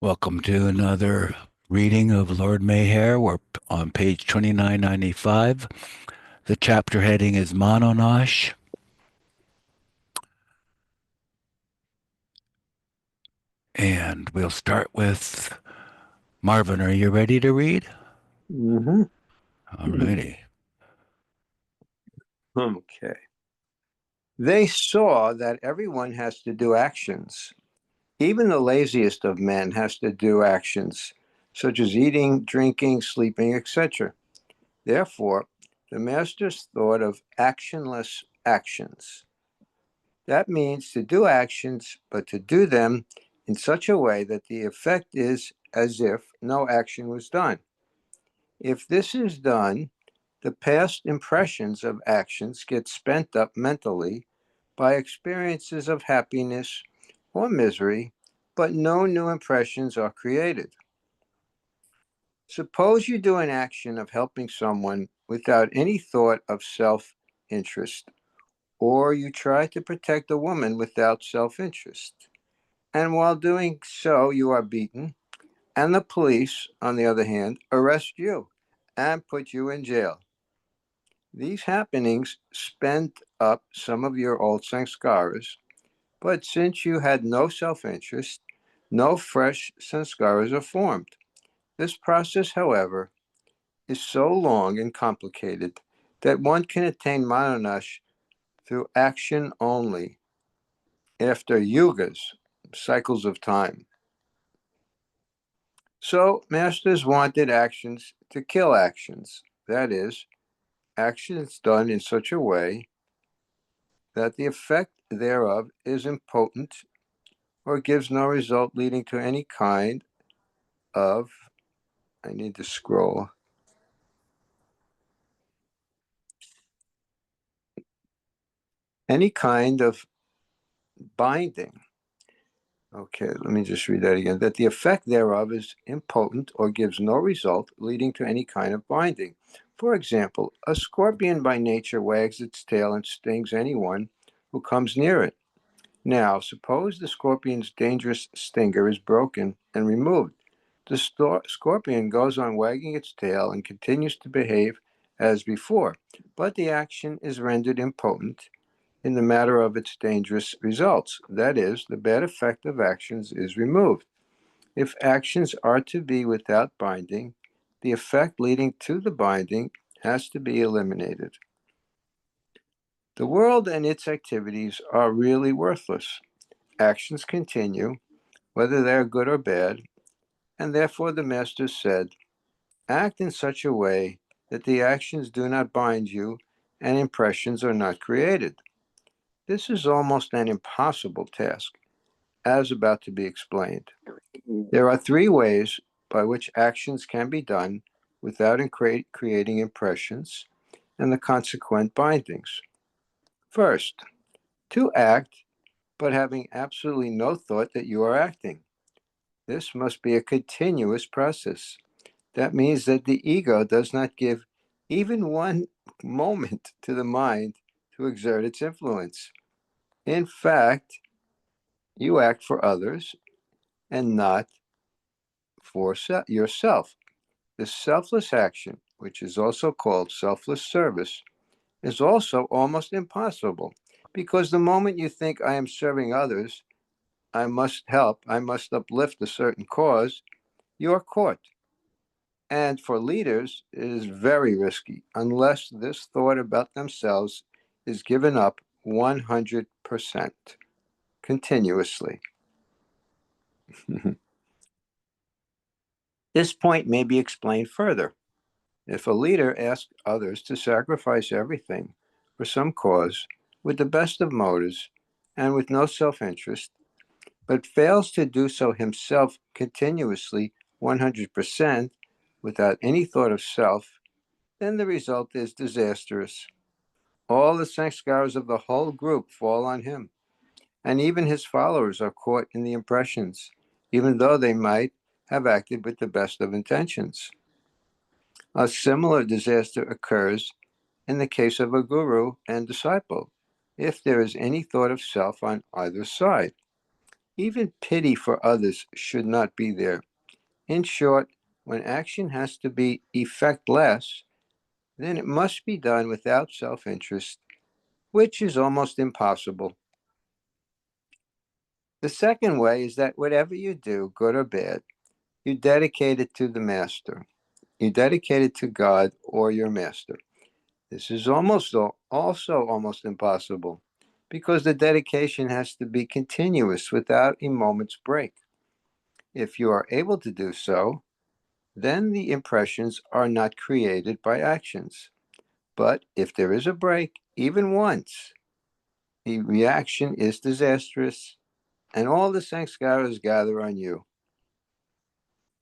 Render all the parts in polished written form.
Welcome to another reading of Lord Mayhare. We're on page 2995. The chapter heading is Mononosh. And we'll start with Marvin. Are you ready to read? Mm-hmm. All righty. Okay. They saw that everyone has to do actions. Even the laziest of men has to do actions, such as eating, drinking, sleeping, etc. Therefore, the masters thought of actionless actions. That means to do actions, but to do them in such a way that the effect is as if no action was done. If this is done, the past impressions of actions get spent up mentally by experiences of happiness or misery, but no new impressions are created. Suppose you do an action of helping someone without any thought of self interest, or you try to protect a woman without self interest. And while doing so, you are beaten, and the police, on the other hand, arrest you and put you in jail. These happenings spent up some of your old sanskaras, but since you had no self interest, no fresh sanskaras are formed. This process, however, is so long and complicated that one can attain Mananash through action only after yugas, cycles of time. So, masters wanted actions to kill actions, that is, actions done in such a way that the effect thereof is impotent or gives no result leading to any kind of, I need to scroll, any kind of binding. Okay, let me just read that again. That the effect thereof is impotent or gives no result leading to any kind of binding. For example, a scorpion by nature wags its tail and stings anyone who comes near it. Now, suppose the scorpion's dangerous stinger is broken and removed. The scorpion goes on wagging its tail and continues to behave as before, but the action is rendered impotent in the matter of its dangerous results. That is, the bad effect of actions is removed. If actions are to be without binding, the effect leading to the binding has to be eliminated. The world and its activities are really worthless. Actions continue, whether they are good or bad, and therefore the Master said, act in such a way that the actions do not bind you and impressions are not created. This is almost an impossible task, as about to be explained. There are three ways by which actions can be done without creating impressions and the consequent bindings. First, to act, but having absolutely no thought that you are acting. This must be a continuous process. That means that the ego does not give even one moment to the mind to exert its influence. In fact, you act for others and not for yourself. This selfless action, which is also called selfless service, is also almost impossible because the moment you think I am serving others, I must help, I must uplift a certain cause, you are caught. And for leaders, it is very risky unless this thought about themselves is given up 100% continuously. This point may be explained further. If a leader asks others to sacrifice everything for some cause with the best of motives and with no self interest, but fails to do so himself continuously 100% without any thought of self, then the result is disastrous. All the sanskaras of the whole group fall on him, and even his followers are caught in the impressions, even though they might have acted with the best of intentions. A similar disaster occurs in the case of a guru and disciple, if there is any thought of self on either side. Even pity for others should not be there. In short, when action has to be effectless, then it must be done without self-interest, which is almost impossible. The second way is that whatever you do, good or bad, you dedicate it to the master. You dedicate it to God or your master. This is also almost impossible because the dedication has to be continuous without a moment's break. If you are able to do so, then the impressions are not created by actions. But if there is a break, even once, the reaction is disastrous and all the sanskaras gather on you.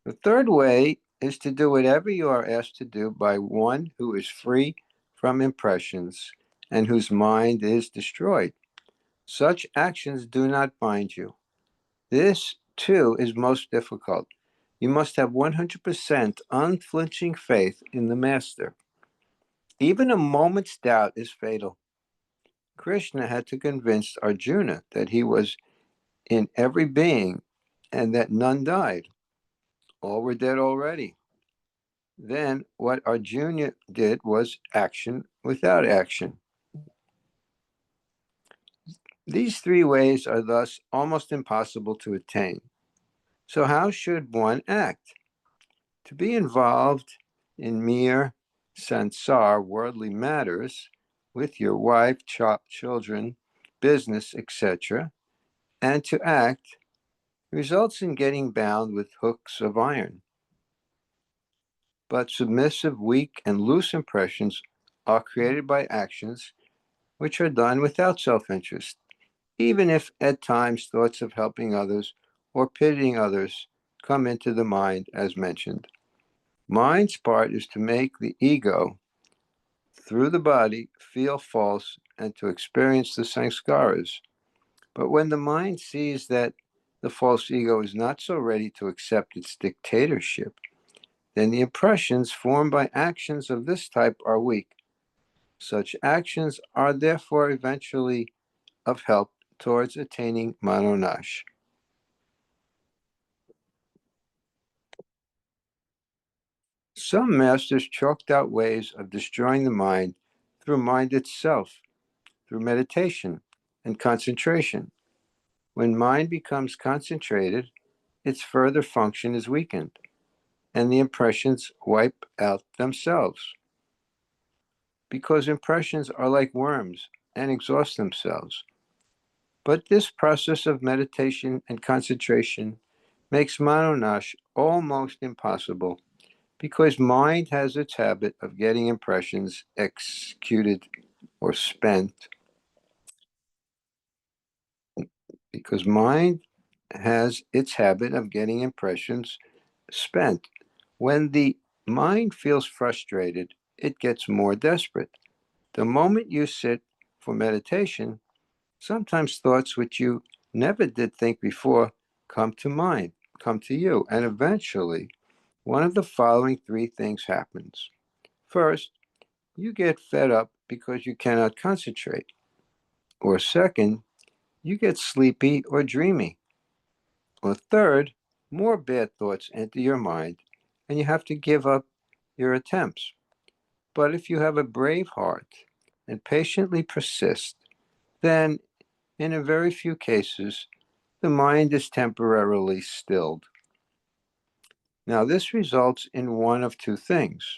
The third way is to do whatever you are asked to do by one who is free from impressions and whose mind is destroyed. Such actions do not bind you. This, too, is most difficult. You must have 100% unflinching faith in the master. Even a moment's doubt is fatal. Krishna had to convince Arjuna that he was in every being and that none died. All were dead already. Then what Arjuna did was action without action. These three ways are thus almost impossible to attain. So how should one act? To be involved in mere sansar, worldly matters, with your wife, children, business, etc., and to act results in getting bound with hooks of iron. But submissive, weak, and loose impressions are created by actions which are done without self-interest, even if at times thoughts of helping others or pitying others come into the mind as mentioned. Mind's part is to make the ego, through the body, feel false and to experience the sanskaras. But when the mind sees that the false ego is not so ready to accept its dictatorship, then the impressions formed by actions of this type are weak. Such actions are therefore eventually of help towards attaining Manonash. Some masters chalked out ways of destroying the mind through mind itself, through meditation and concentration. When mind becomes concentrated, its further function is weakened, and the impressions wipe out themselves. Because impressions are like worms and exhaust themselves. But this process of meditation and concentration makes Manonash almost impossible because mind has its habit of getting impressions executed or spent. Because mind has its habit of getting impressions spent. When the mind feels frustrated, it gets more desperate. The moment you sit for meditation, sometimes thoughts which you never did think before come to mind, come to you, and eventually one of the following three things happens. First, you get fed up because you cannot concentrate. Or second, you get sleepy or dreamy. Or third, more bad thoughts enter your mind and you have to give up your attempts. But if you have a brave heart and patiently persist, then in a very few cases, the mind is temporarily stilled. Now, this results in one of two things.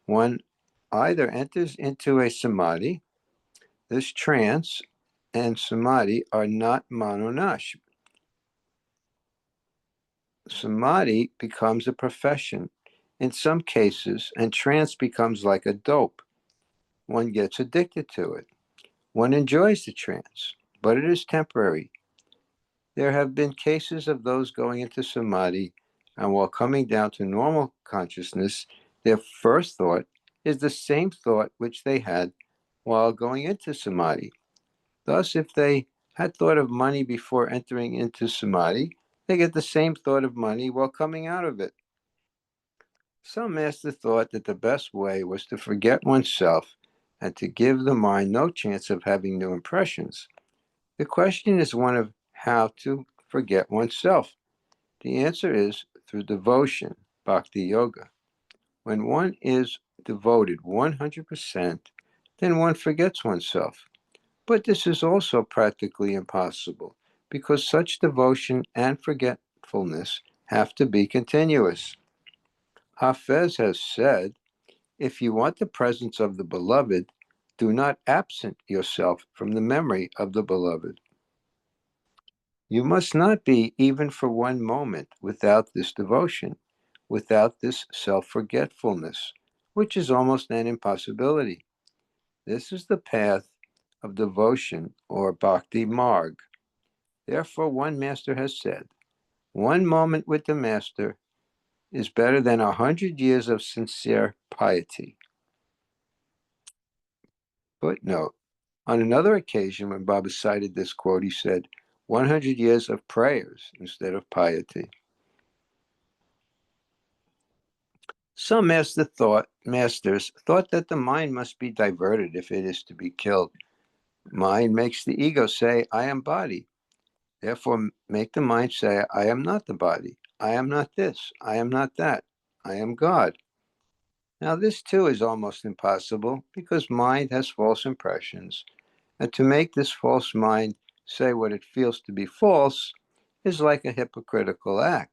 One either enters into a samadhi. This trance and samadhi are not Manonash. Samadhi becomes a profession in some cases, and trance becomes like a dope. One gets addicted to it. One enjoys the trance, but it is temporary. There have been cases of those going into samadhi, and while coming down to normal consciousness, their first thought is the same thought which they had while going into samadhi. Thus, if they had thought of money before entering into samadhi, they get the same thought of money while coming out of it. Some master thought that the best way was to forget oneself and to give the mind no chance of having new impressions. The question is one of how to forget oneself? The answer is through devotion, bhakti yoga. When one is devoted 100%, then one forgets oneself. But this is also practically impossible because such devotion and forgetfulness have to be continuous. Hafez has said, if you want the presence of the beloved, do not absent yourself from the memory of the beloved. You must not be, even for one moment, without this devotion, without this self-forgetfulness, which is almost an impossibility. This is the path of devotion, or bhakti marg. Therefore, one master has said, one moment with the master is better than 100 years of sincere piety. Footnote. On another occasion, when Baba cited this quote, he said, 100 years of prayers instead of piety. Some masters thought that the mind must be diverted if it is to be killed. Mind makes the ego say, I am body. Therefore, make the mind say, I am not the body. I am not this. I am not that. I am God. Now, this too is almost impossible because mind has false impressions. And to make this false mind say what it feels to be false is like a hypocritical act.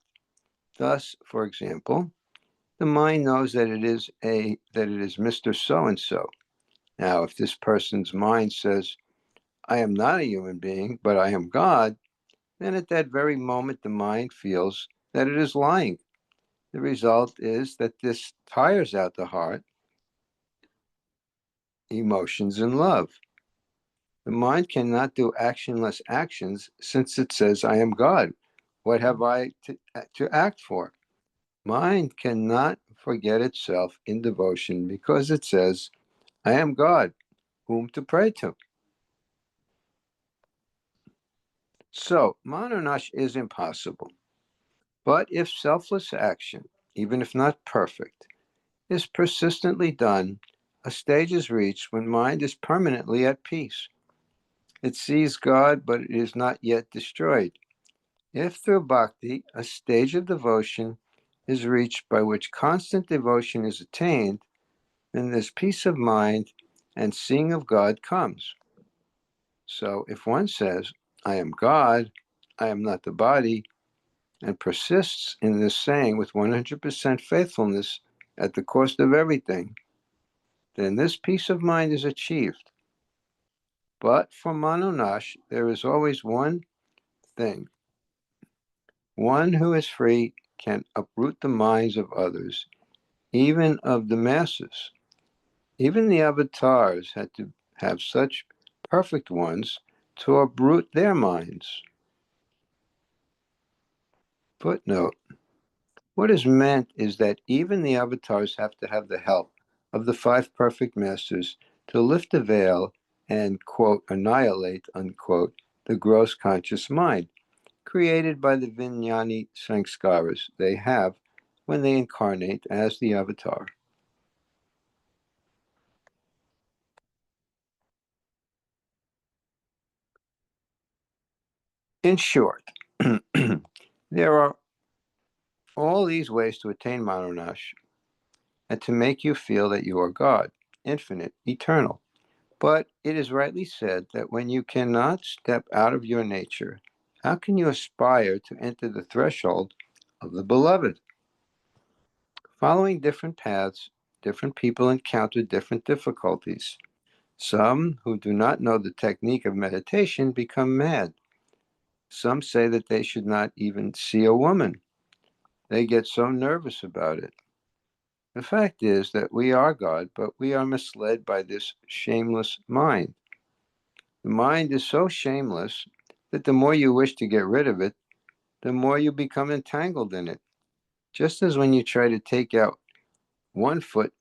Thus, for example, the mind knows that it is Mr. So-and-so. Now, if this person's mind says, I am not a human being, but I am God, then at that very moment the mind feels that it is lying. The result is that this tires out the heart, emotions, and love. The mind cannot do actionless actions since it says, I am God. What have I to act for? Mind cannot forget itself in devotion because it says, I am God, whom to pray to. So, Manonash is impossible. But if selfless action, even if not perfect, is persistently done, a stage is reached when mind is permanently at peace. It sees God, but it is not yet destroyed. If through bhakti, a stage of devotion is reached by which constant devotion is attained, then this peace of mind and seeing of God comes. So if one says, I am God, I am not the body, and persists in this saying with 100% faithfulness at the cost of everything, then this peace of mind is achieved. But for Manonash, there is always one thing. One who is free can uproot the minds of others, even of the masses. Even the avatars had to have such perfect ones to uproot their minds. Footnote. What is meant is that even the avatars have to have the help of the five perfect masters to lift the veil and, quote, annihilate, unquote, the gross conscious mind created by the Vijnani Sanskaras they have when they incarnate as the avatar. In short, there are all these ways to attain Manonash and to make you feel that you are God, infinite, eternal. But it is rightly said that when you cannot step out of your nature, how can you aspire to enter the threshold of the beloved? Following different paths, different people encounter different difficulties. Some who do not know the technique of meditation become mad. Some say that they should not even see a woman. They get so nervous about it. The fact is that we are God, but we are misled by this shameless mind. The mind is so shameless that the more you wish to get rid of it, the more you become entangled in it. Just as when you try to take out one foot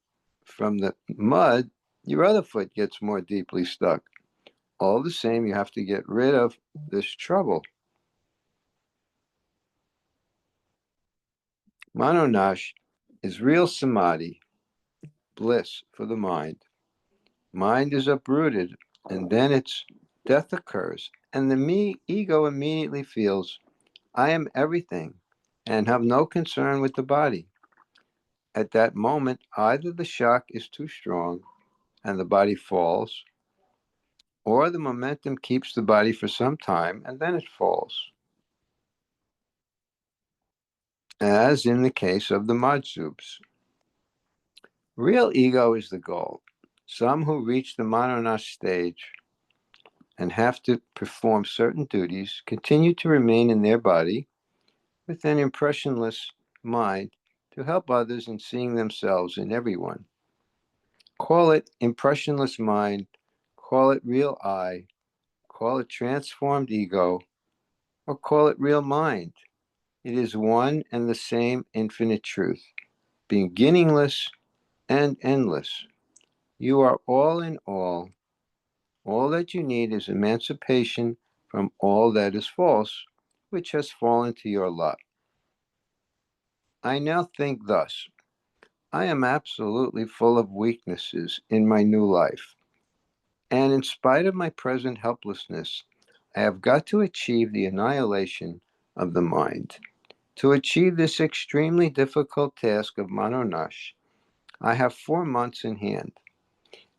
from the mud, your other foot gets more deeply stuck. All the same, you have to get rid of this trouble. Manonash is real samadhi, bliss for the mind. Mind is uprooted, and then its death occurs, and the ego immediately feels, I am everything and have no concern with the body. At that moment, either the shock is too strong and the body falls, or the momentum keeps the body for some time and then it falls, as in the case of the Majzubs. Real ego is the goal. Some who reach the Manonash stage and have to perform certain duties continue to remain in their body with an impressionless mind to help others in seeing themselves in everyone. Call it impressionless mind, call it real I, call it transformed ego, or call it real mind. It is one and the same infinite truth, beginningless and endless. You are all in all. All that you need is emancipation from all that is false, which has fallen to your lot. I now think thus. I am absolutely full of weaknesses in my new life. And in spite of my present helplessness, I have got to achieve the annihilation of the mind. To achieve this extremely difficult task of Manonash, I have 4 months in hand.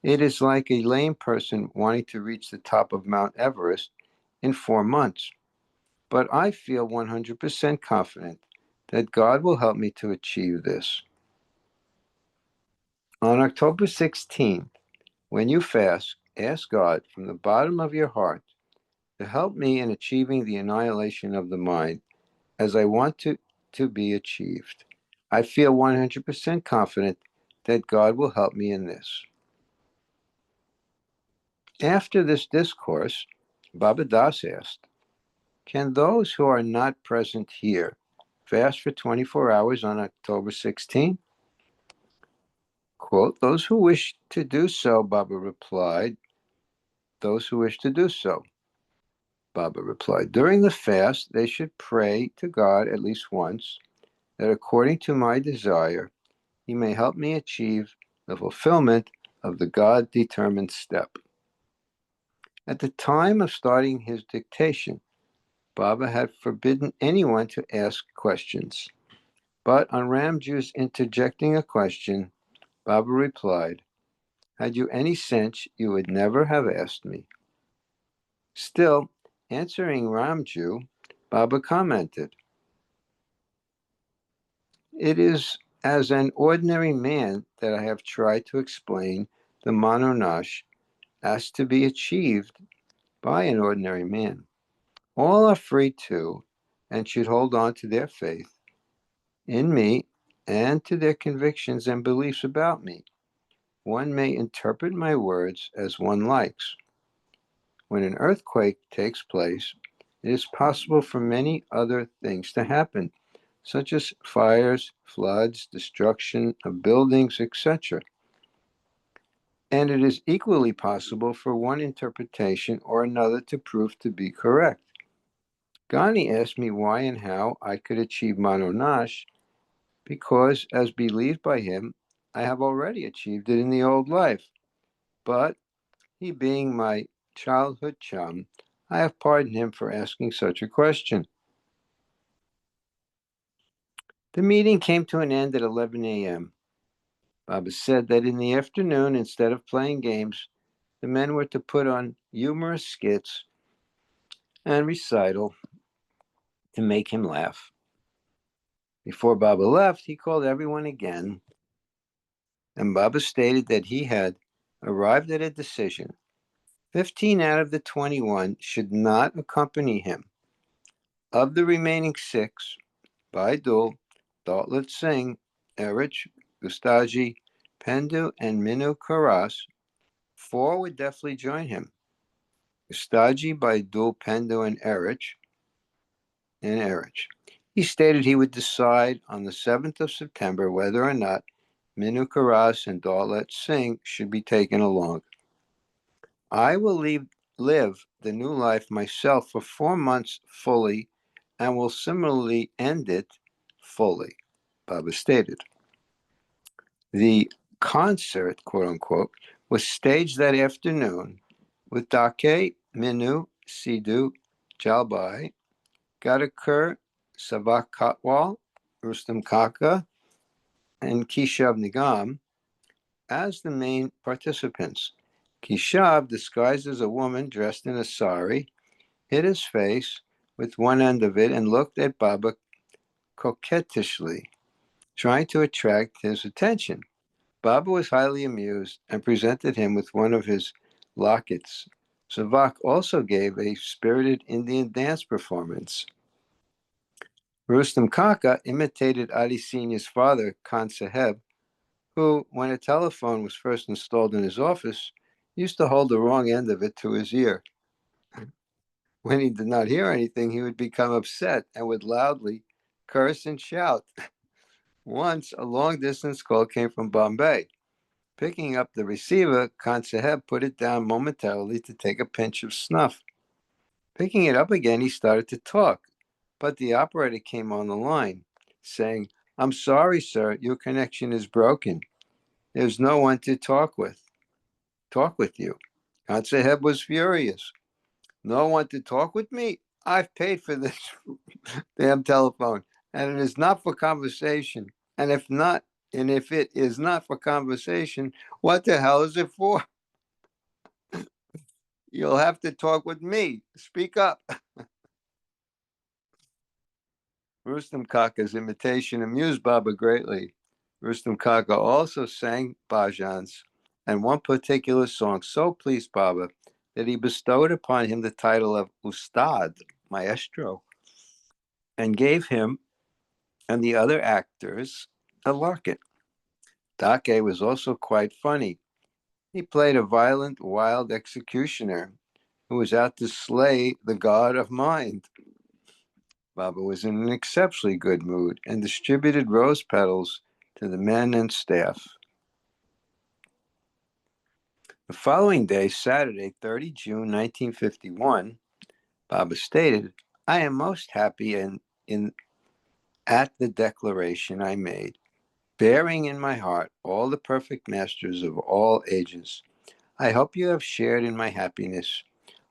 It is like a lame person wanting to reach the top of Mount Everest in 4 months. But I feel 100% confident that God will help me to achieve this. On October 16th, when you fast, ask God from the bottom of your heart to help me in achieving the annihilation of the mind as I want to be achieved. I feel 100% confident that God will help me in this. After this discourse, Baba Das asked, can those who are not present here fast for 24 hours on October 16th? Quote, those who wish to do so, Baba replied. Those who wish to do so, Baba replied. During the fast, they should pray to God at least once, that according to my desire, he may help me achieve the fulfillment of the God-determined step. At the time of starting his dictation, Baba had forbidden anyone to ask questions. But on Ramju's interjecting a question, Baba replied, had you any sense, you would never have asked me. Still, answering Ramju, Baba commented, it is as an ordinary man that I have tried to explain the Manonash as to be achieved by an ordinary man. All are free to and should hold on to their faith in me and to their convictions and beliefs about me. One may interpret my words as one likes. When an earthquake takes place, it is possible for many other things to happen, such as fires, floods, destruction of buildings, etc. And it is equally possible for one interpretation or another to prove to be correct. Ghani asked me why and how I could achieve Manonash, because, as believed by him, I have already achieved it in the old life. But, he being my childhood chum, I have pardoned him for asking such a question. The meeting came to an end at 11 a.m. Baba said that in the afternoon, instead of playing games, the men were to put on humorous skits and recital to make him laugh. Before Baba left, he called everyone again, and Baba stated that he had arrived at a decision. 15 out of the 21 should not accompany him. Of the remaining 6, Baidul, Daulat Singh, Erich, Gustaji, Pendu, and Minu Karas, 4 would definitely join him. Gustaji, Baidul, Pendu, and Erich. He stated he would decide on the 7th of September whether or not Minu Karas and Daulat Singh should be taken along. I will live the new life myself for 4 months fully and will similarly end it fully, Baba stated. The concert, quote unquote, was staged that afternoon with Dake, Minu, Sidhu, Jalbai, Gadakar, Savak Kotwal, Rustam Kaka, and Keshav Nigam as the main participants. Keshav, disguised as a woman dressed in a sari, hid his face with one end of it and looked at Baba coquettishly, trying to attract his attention. Baba was highly amused and presented him with one of his lockets. Savak also gave a spirited Indian dance performance. Rustam Kaka imitated Ali Senior's father, Khan Saheb, who, when a telephone was first installed in his office, used to hold the wrong end of it to his ear. When he did not hear anything, he would become upset and would loudly curse and shout. Once, a long-distance call came from Bombay. Picking up the receiver, Khan Saheb put it down momentarily to take a pinch of snuff. Picking it up again, he started to talk, but the operator came on the line, saying, "I'm sorry, sir, your connection is broken. There's no one to talk with you." Khan Saheb was furious. "No one to talk with me? I've paid for this damn telephone, and it is not for conversation. And if it is not for conversation, what the hell is it for? You'll have to talk with me. Speak up." Rustam Kaka's imitation amused Baba greatly. Rustam Kaka also sang bhajans, and one particular song so pleased Baba that he bestowed upon him the title of Ustad, maestro, and gave him and the other actors a locket. Dake was also quite funny. He played a violent, wild executioner who was out to slay the god of mind. Baba was in an exceptionally good mood and distributed rose petals to the men and staff. The following day, Saturday, 30 June 1951, Baba stated, "I am most happy at the declaration I made, bearing in my heart all the perfect masters of all ages. I hope you have shared in my happiness.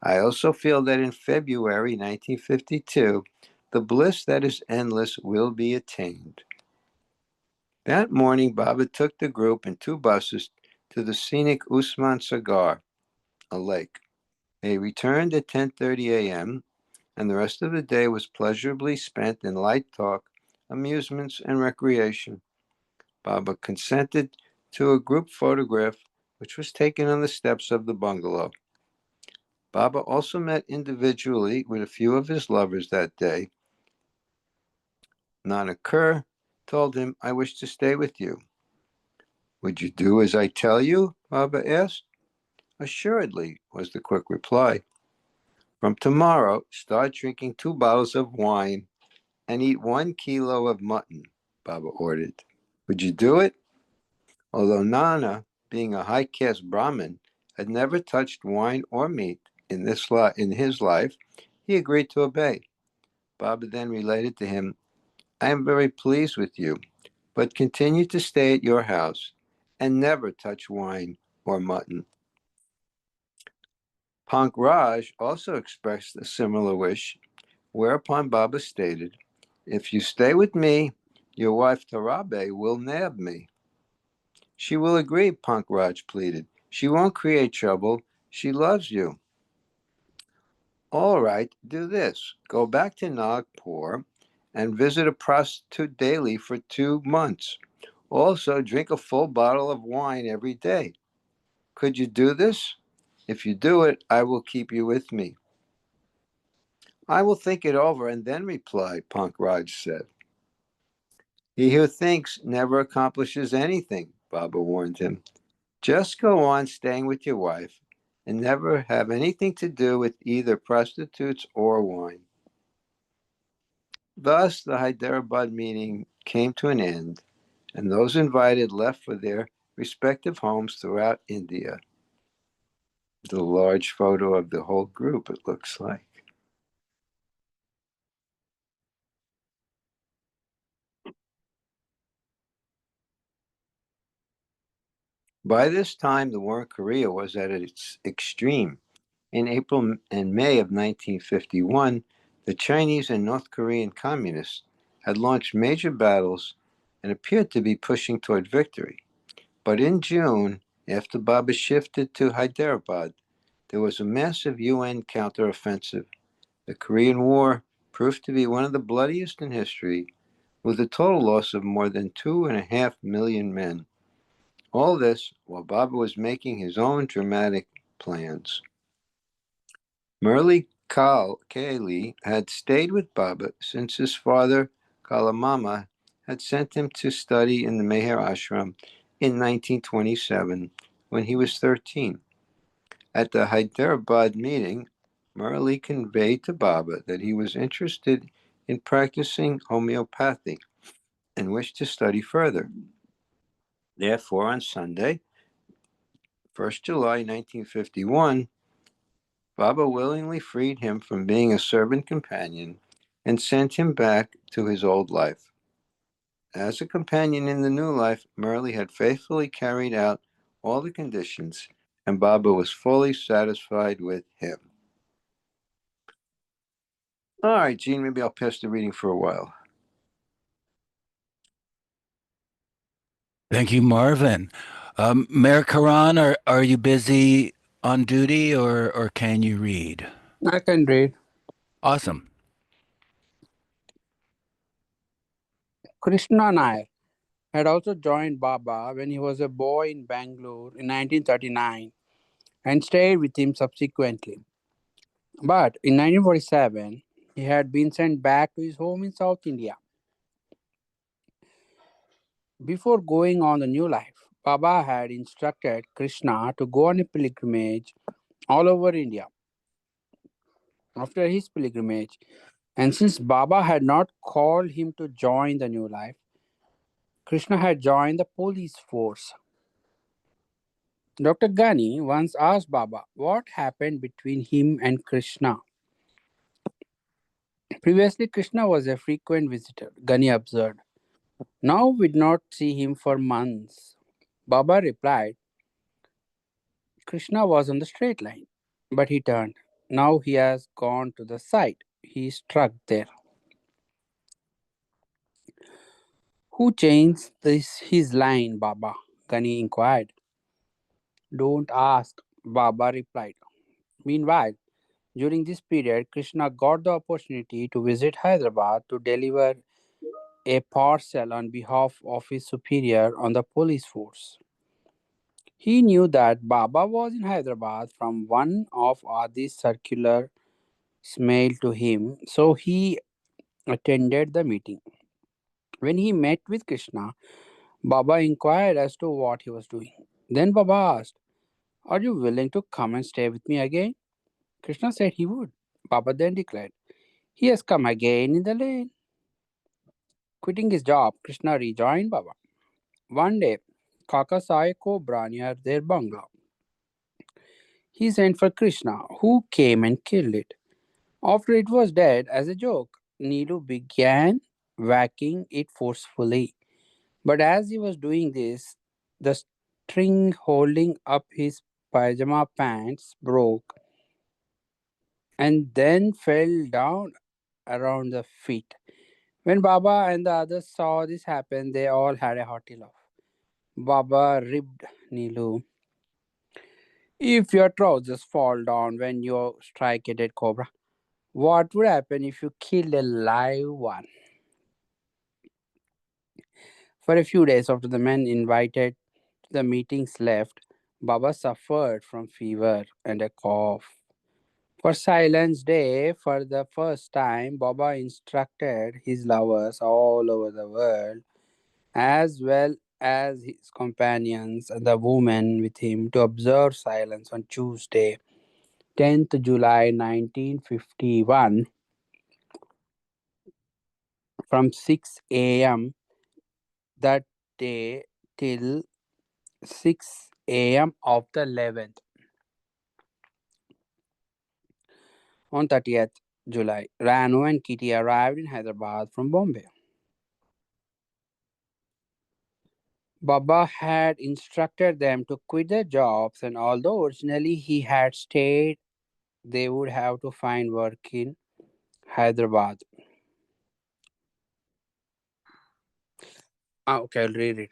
I also feel that in February 1952, the bliss that is endless will be attained." That morning, Baba took the group in 2 buses to the scenic Usman Sagar, a lake. They returned at 10:30 a.m., and the rest of the day was pleasurably spent in light talk, amusements, and recreation. Baba consented to a group photograph, which was taken on the steps of the bungalow. Baba also met individually with a few of his lovers that day. Nanak Kerr told him, "I wish to stay with you." "Would you do as I tell you?" Baba asked. "Assuredly," was the quick reply. "From tomorrow, start drinking 2 bottles of wine and eat 1 kilo of mutton," Baba ordered. "Would you do it?" Although Nana, being a high caste Brahmin, had never touched wine or meat in his life, he agreed to obey. Baba then related to him, "I am very pleased with you, but continue to stay at your house and never touch wine or mutton." Pankraj also expressed a similar wish, whereupon Baba stated, "If you stay with me, your wife Tarabe will nab me." "She will agree," Pankraj pleaded. "She won't create trouble. She loves you." "All right, do this. Go back to Nagpur and visit a prostitute daily for 2 months. Also, drink a full bottle of wine every day. Could you do this? If you do it, I will keep you with me." "I will think it over and then reply," Pankraj said. "He who thinks never accomplishes anything," Baba warned him. "Just go on staying with your wife and never have anything to do with either prostitutes or wine." Thus, the Hyderabad meeting came to an end, and those invited left for their respective homes throughout India. The large photo of the whole group, it looks like. By this time, the war in Korea was at its extreme. In April and May of 1951, The Chinese and North Korean communists had launched major battles and appeared to be pushing toward victory. But in June, after Baba shifted to Hyderabad, there was a massive UN counteroffensive. The Korean War proved to be one of the bloodiest in history, with a total loss of more than 2.5 million men. All this while Baba was making his own dramatic plans. Murli Kali had stayed with Baba since his father, Kalamama, had sent him to study in the Meher Ashram in 1927 when he was 13. At the Hyderabad meeting, Murli conveyed to Baba that he was interested in practicing homeopathy and wished to study further. Therefore, on Sunday, 1st July 1951, Baba willingly freed him from being a servant companion and sent him back to his old life. As a companion in the new life, Murli had faithfully carried out all the conditions, and Baba was fully satisfied with him. All right, Gene, maybe I'll pass the reading for a while. Thank you, Marvin. Mayor Karan, are you busy on duty or can you read? I can read. Awesome. Krishna Nair had also joined Baba when he was a boy in Bangalore in 1939 and stayed with him subsequently. But in 1947, he had been sent back to his home in South India. Before going on the new life, Baba had instructed Krishna to go on a pilgrimage all over India. After his pilgrimage, and since Baba had not called him to join the new life, Krishna had joined the police force. Dr. Ghani once asked Baba what happened between him and Krishna. Previously, Krishna was a frequent visitor, Ghani observed. Now we did not see him for months. Baba replied, Krishna was on the straight line, but he turned. Now he has gone to the side. He struck there. Who changed his line, Baba? Ghani inquired. Don't ask, Baba replied. Meanwhile, during this period, Krishna got the opportunity to visit Hyderabad to deliver a parcel on behalf of his superior on the police force. He knew that Baba was in Hyderabad from one of Adi's circulars mailed to him, so he attended the meeting. When he met with Krishna, Baba inquired as to what he was doing. Then Baba asked, Are you willing to come and stay with me again? Krishna said he would. Baba then declared, He has come again in the lane. Quitting his job, Krishna rejoined Baba. One day, Kaka saw a cobra near their bungalow. He sent for Krishna, who came and killed it. After it was dead, as a joke, Nilu began whacking it forcefully. But as he was doing this, the string holding up his pajama pants broke and then fell down around the feet. When Baba and the others saw this happen, they all had a hearty laugh. Baba ribbed Nilu. If your trousers fall down when you strike a dead cobra, what would happen if you killed a live one? For a few days after the men invited to the meetings left, Baba suffered from fever and a cough. For Silence Day, for the first time, Baba instructed his lovers all over the world, as well as his companions and the women with him, to observe silence on Tuesday, 10th July 1951, from 6 a.m. that day till 6 a.m. of the 11th. On 30th July, Ranu and Kitty arrived in Hyderabad from Bombay. Baba had instructed them to quit their jobs, and although originally he had stayed, they would have to find work in Hyderabad. Okay, I'll read it.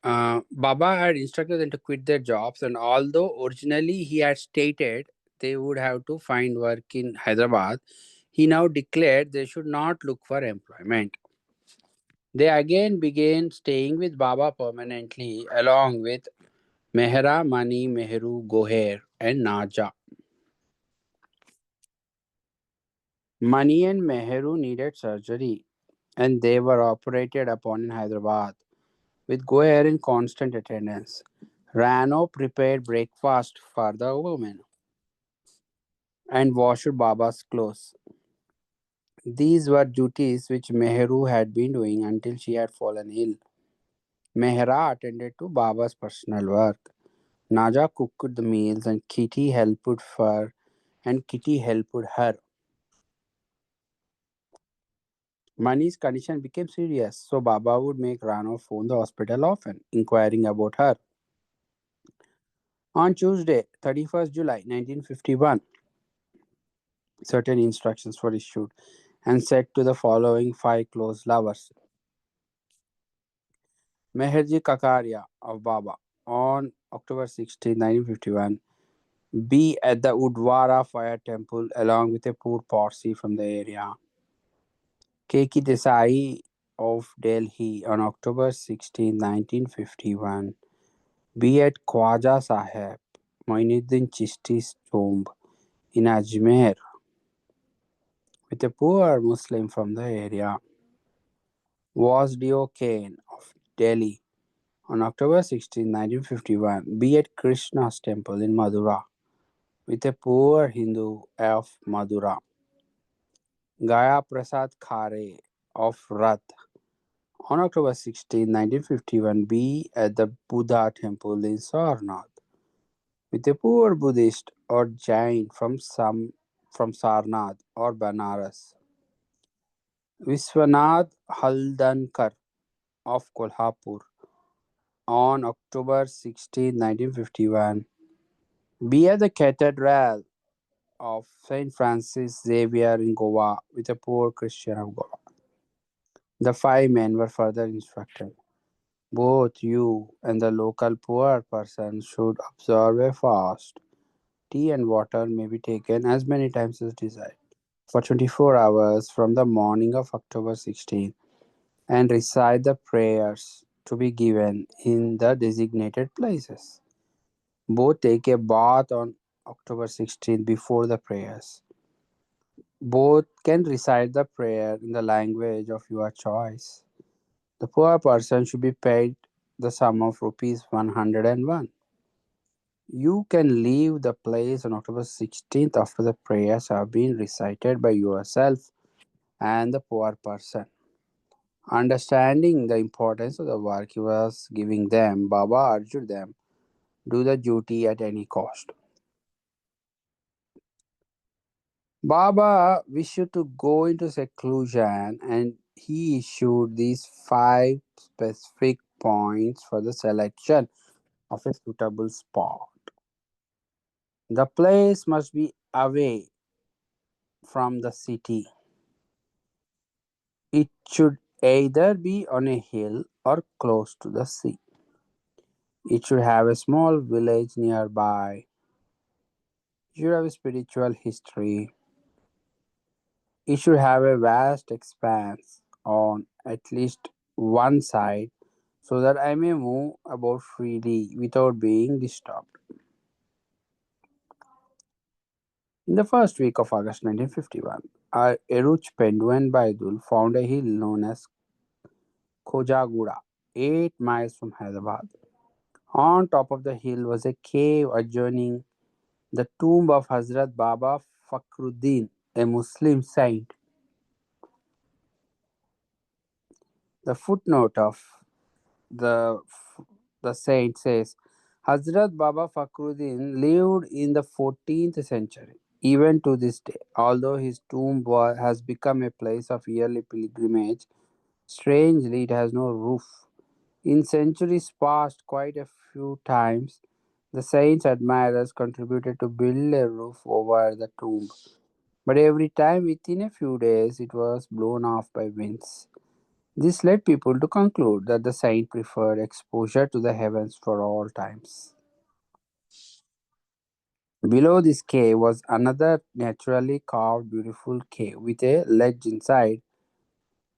Baba had instructed them to quit their jobs, and although originally he had stated they would have to find work in Hyderabad, he now declared they should not look for employment. They again began staying with Baba permanently, along with Mehra, Mani, Mehru, Goher, and Naja. Mani and Mehru needed surgery, and they were operated upon in Hyderabad, with Goher in constant attendance. Rano prepared breakfast for the women and washed Baba's clothes. These were duties which Mehru had been doing until she had fallen ill. Mehra attended to Baba's personal work. Naja cooked the meals and Kitty helped her. Mani's condition became serious, so Baba would make Rano phone the hospital often, inquiring about her. On Tuesday, 31st July 1951, certain instructions were issued and said to the following 5 close lovers. Meherji Kakaria of Baba, on October 16, 1951, be at the Udwara Fire Temple along with a poor posse from the area. Keki Desai of Delhi, on October 16, 1951, be at Khwaja Sahib Moinuddin Chishti's tomb in Ajmer with a poor Muslim from the area. Wasdeo Kane of Delhi, on October 16, 1951, be at Krishna's temple in Madura with a poor Hindu of Madura. Gaya Prasad Khare of Rat, on October 16, 1951, be at the Buddha temple in Sarnath with a poor Buddhist or Jain from Sarnath or Banaras. Viswanath Haldankar of Kolhapur, on October 16, 1951, be at the Cathedral of St. Francis Xavier in Goa with a poor Christian of Goa. The 5 men were further instructed. Both you and the local poor person should observe a fast. Tea and water may be taken as many times as desired for 24 hours from the morning of October 16 and recite the prayers to be given in the designated places. Both take a bath on October 16 before the prayers. Both can recite the prayer in the language of your choice. The poor person should be paid the sum of rupees 101. You can leave the place on October 16th after the prayers have been recited by yourself and the poor person. Understanding the importance of the work he was giving them, Baba urged them, do the duty at any cost. Baba wished to go into seclusion and he issued these 5 specific points for the selection of a suitable spot. The place must be away from the city. It should either be on a hill or close to the sea. It should have a small village nearby. It should have a spiritual history. It should have a vast expanse on at least one side so that I may move about freely without being disturbed. In the first week of August 1951, Eruch Pendu and Baidul found a hill known as Khojaguda, 8 miles from Hyderabad. On top of the hill was a cave adjoining the tomb of Hazrat Baba Fakhruddin, a Muslim saint. The footnote of the saint says Hazrat Baba Fakhruddin lived in the 14th century. Even to this day, although his tomb has become a place of yearly pilgrimage, strangely it has no roof. In centuries past, quite a few times, the saint's admirers contributed to build a roof over the tomb. But every time within a few days it was blown off by winds. This led people to conclude that the saint preferred exposure to the heavens for all times. Below this cave was another naturally carved beautiful cave with a ledge inside,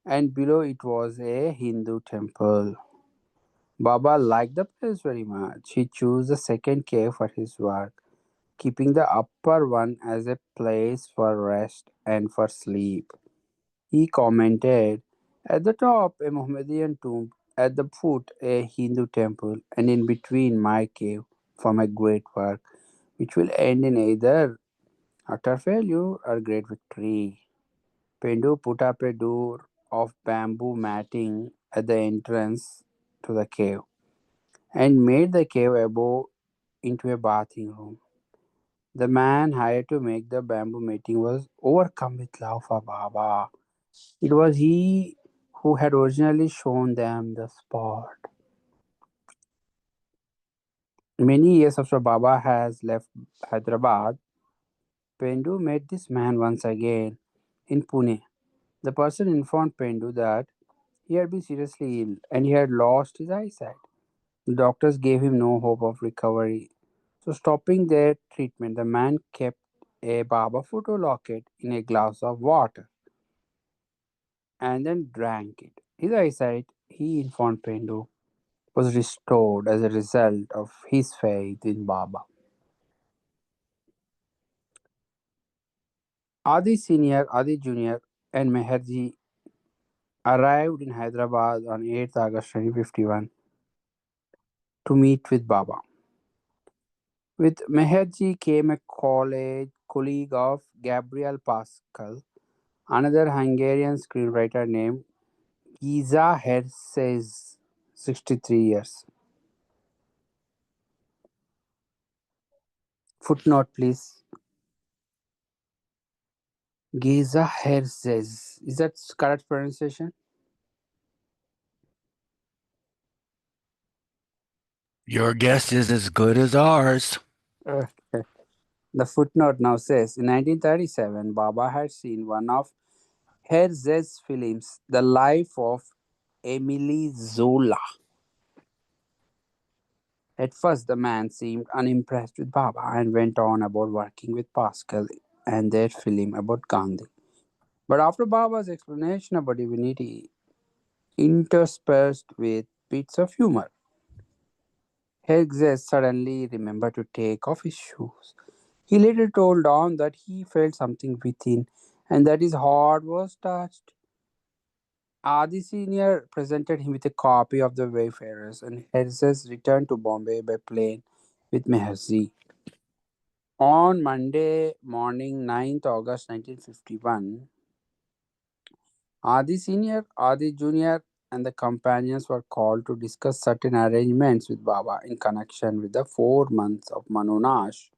and below it was a Hindu temple. Baba liked the place very much. He chose the second cave for his work, keeping the upper one as a place for rest and for sleep. He commented, "At the top, a Mohammedan tomb, at the foot, a Hindu temple, and in between, my cave for my great work, which will end in either utter failure or great victory." Pendu put up a door of bamboo matting at the entrance to the cave and made the cave above into a bathing room. The man hired to make the bamboo matting was overcome with love for Baba. It was he who had originally shown them the spot. Many years after Baba has left Hyderabad, Pendu met this man once again in Pune. The person informed Pendu that he had been seriously ill and he had lost his eyesight. The doctors gave him no hope of recovery. So, stopping their treatment, the man kept a Baba photo locket in a glass of water and then drank it. His eyesight, he informed Pendu, was restored as a result of his faith in Baba. Adi Senior, Adi Junior, and Meherji arrived in Hyderabad on 8th August 1951 to meet with Baba. With Meherji came a college colleague of Gabriel Pascal, another Hungarian screenwriter named Giza Herces, 63 years. Footnote, please. Giza Herces. Is that correct pronunciation? Your guess is as good as ours. Okay. The footnote now says in 1937, Baba had seen one of Herz's films, The Life of Emile Zola. At first, the man seemed unimpressed with Baba and went on about working with Pascal and their film about Gandhi. But after Baba's explanation about divinity, interspersed with bits of humor, Hergest suddenly remembered to take off his shoes. He later told on that he felt something within and that his heart was touched. Adi Senior presented him with a copy of The Wayfarers, and Hergest returned to Bombay by plane with Meherji. On Monday morning, 9th August 1951, Adi Senior, Adi Junior, and the companions were called to discuss certain arrangements with Baba in connection with the 4 months of Manonash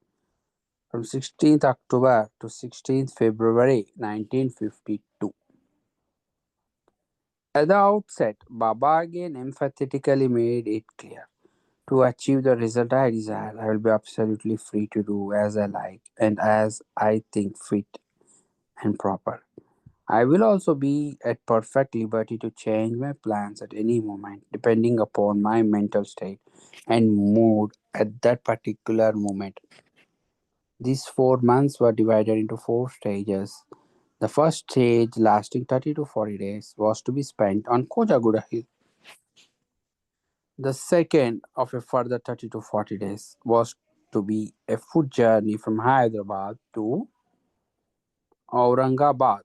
from 16th October to 16th February 1952. At the outset, Baba again emphatically made it clear, to achieve the result I desire, I will be absolutely free to do as I like and as I think fit and proper. I will also be at perfect liberty to change my plans at any moment, depending upon my mental state and mood at that particular moment. These 4 months were divided into 4 stages. The first stage, lasting 30 to 40 days, was to be spent on Kojaguda Hill. The second of a further 30 to 40 days was to be a foot journey from Hyderabad to Aurangabad.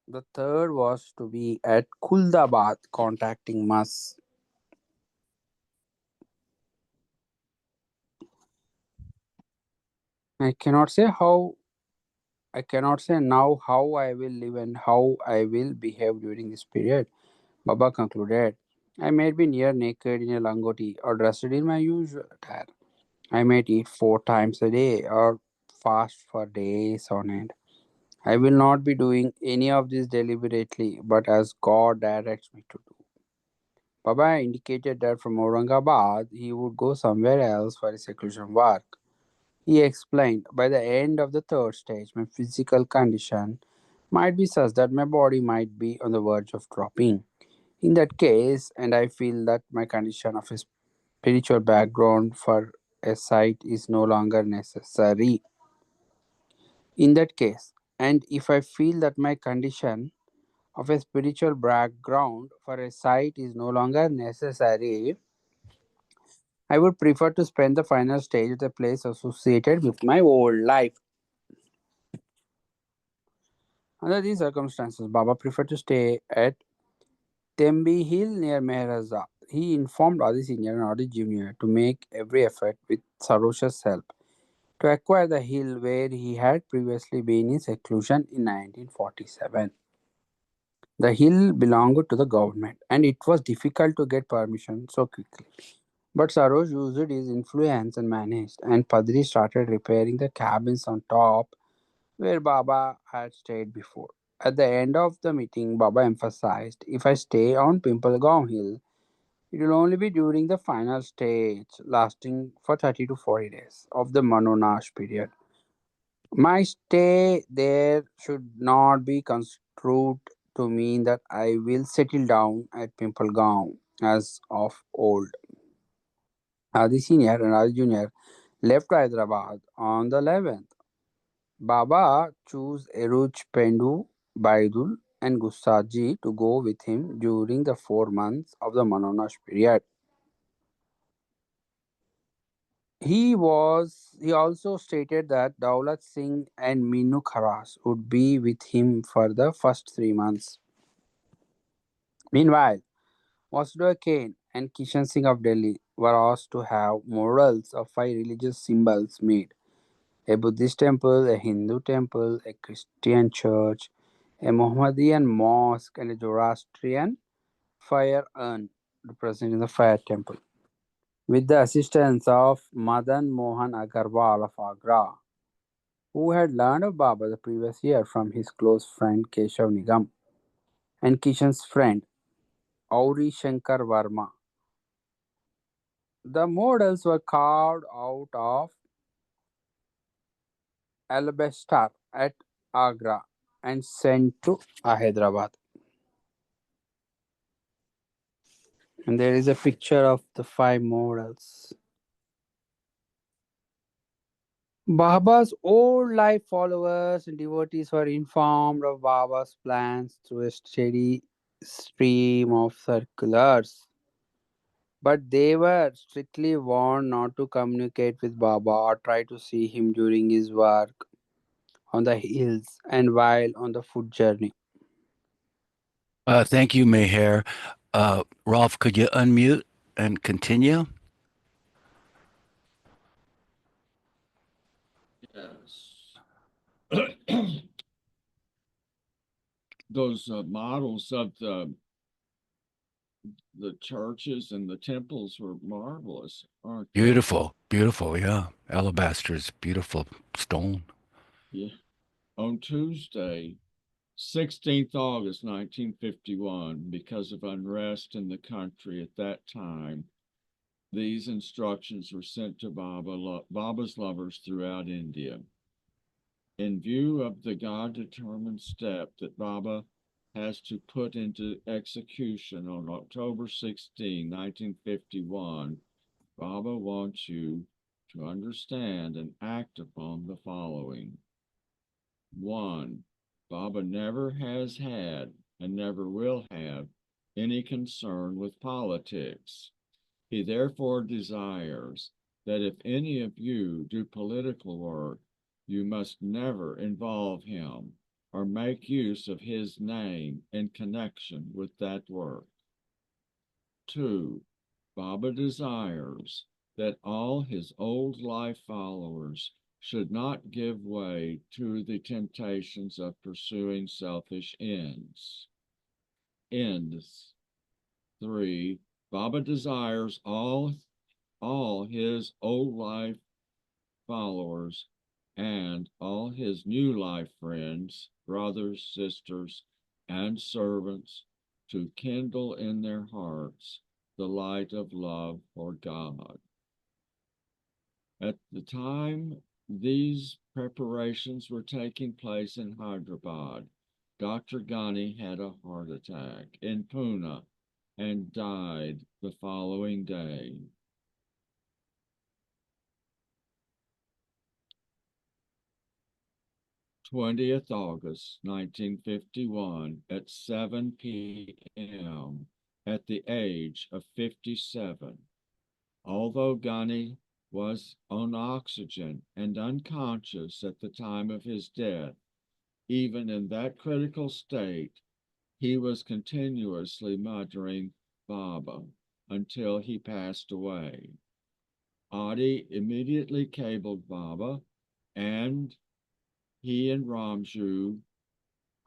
The third was to be at Kuldabad, contacting Mas. I cannot say how I cannot say now how I will live and how I will behave during this period. Baba concluded. I might be near naked in a langoti or dressed in my usual attire. I might eat 4 times a day or fast for days on end. I will not be doing any of this deliberately, but as God directs me to do. Baba indicated that from Aurangabad he would go somewhere else for his seclusion work. He explained, by the end of the third stage, my physical condition might be such that my body might be on the verge of dropping. In that case, and I feel that my condition of a spiritual background for a sight is no longer necessary. In that case, and if I feel that my condition of a spiritual background for a sight is no longer necessary, I would prefer to spend the final stage at a place associated with my old life. Under these circumstances, Baba preferred to stay at Tembi Hill near Mehraza. He informed Adi Senior and Adi Junior to make every effort with Sarosha's help to acquire the hill where he had previously been in seclusion in 1947. The hill belonged to the government and it was difficult to get permission so quickly. But Saroj used his influence and managed, and Padri started repairing the cabins on top where Baba had stayed before. At the end of the meeting, Baba emphasized, if I stay on Pimpalgaon Hill, it will only be during the final stage, lasting for 30 to 40 days of the Manonash period. My stay there should not be construed to mean that I will settle down at Pimpalgaon as of old. Adi Senior and Adi Junior left Hyderabad on the 11th. Baba chose Eruj Pendu, Baidul, and Gustaji to go with him during the 4 months of the Manonash period. He also stated that Daulat Singh and Minu Kharas would be with him for the first 3 months. Meanwhile, Vasudha Kane and Kishan Singh of Delhi were asked to have models of 5 religious symbols made: a Buddhist temple, a Hindu temple, a Christian church, a Mohammedan mosque, and a Zoroastrian fire urn representing the fire temple. With the assistance of Madan Mohan Agarwal of Agra, who had learned of Baba the previous year from his close friend Keshav Nigam and Kishan's friend Auri Shankar Varma. The models were carved out of alabaster at Agra and sent to Hyderabad. And there is a picture of the 5 models. Baba's old life followers and devotees were informed of Baba's plans through a steady stream of circulars. But they were strictly warned not to communicate with Baba or try to see him during his work on the hills and while on the foot journey. Thank you, Meher. Rolf, could you unmute and continue? Yes. Those models of the churches and the temples were marvelous, aren't they? Beautiful, beautiful, yeah. Alabaster is beautiful stone. Yeah. On Tuesday, 16th August 1951, because of unrest in the country at that time, these instructions were sent to Baba's lovers throughout India. In view of the God-determined step that Baba has to put into execution on October 16, 1951, Baba wants you to understand and act upon the following. 1. Baba never has had and never will have any concern with politics. He therefore desires that if any of you do political work, you must never involve him or make use of his name in connection with that work. 2. Baba desires that all his old life followers should not give way to the temptations of pursuing selfish ends. 3. Baba desires all his old life followers and all his new life friends, brothers, sisters, and servants to kindle in their hearts the light of love for God. At the time these preparations were taking place in Hyderabad, Dr. Ghani had a heart attack in Pune and died the following day. August 20th, 1951 at 7 p.m. at the age of 57. Although Ghani was on oxygen and unconscious at the time of his death, even in that critical state, he was continuously muttering Baba until he passed away. Adi immediately cabled Baba, and he and Ramju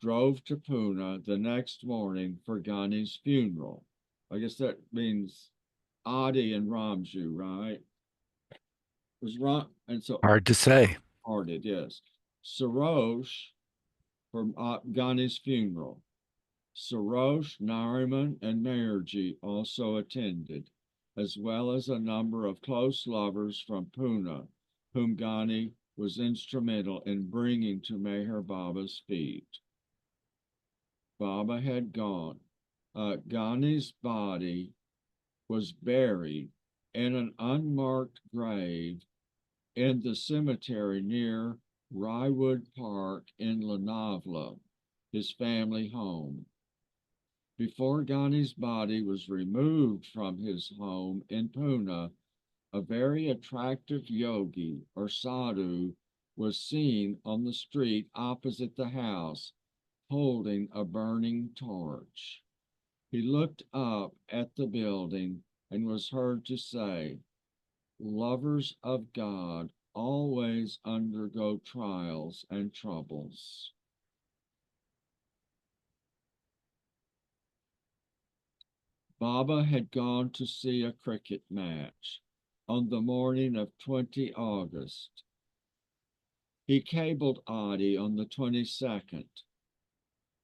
drove to Pune the next morning for Ghani's funeral. I guess that means Adi and Ramju, right? Was Ram, and so Hard to say. Hearted, yes. Sarosh for Ghani's funeral. Sarosh, Nariman, and Mayurji also attended, as well as a number of close lovers from Pune, whom Ghani was instrumental in bringing to Meher Baba's feet. Baba had gone. Ghani's body was buried in an unmarked grave in the cemetery near Rywood Park in Lonavala, his family home. Before Ghani's body was removed from his home in Pune, a very attractive yogi or sadhu was seen on the street opposite the house, holding a burning torch. He looked up at the building and was heard to say, "Lovers of God always undergo trials and troubles." Baba had gone to see a cricket match on the morning of 20 August. He cabled Adi on the 22nd.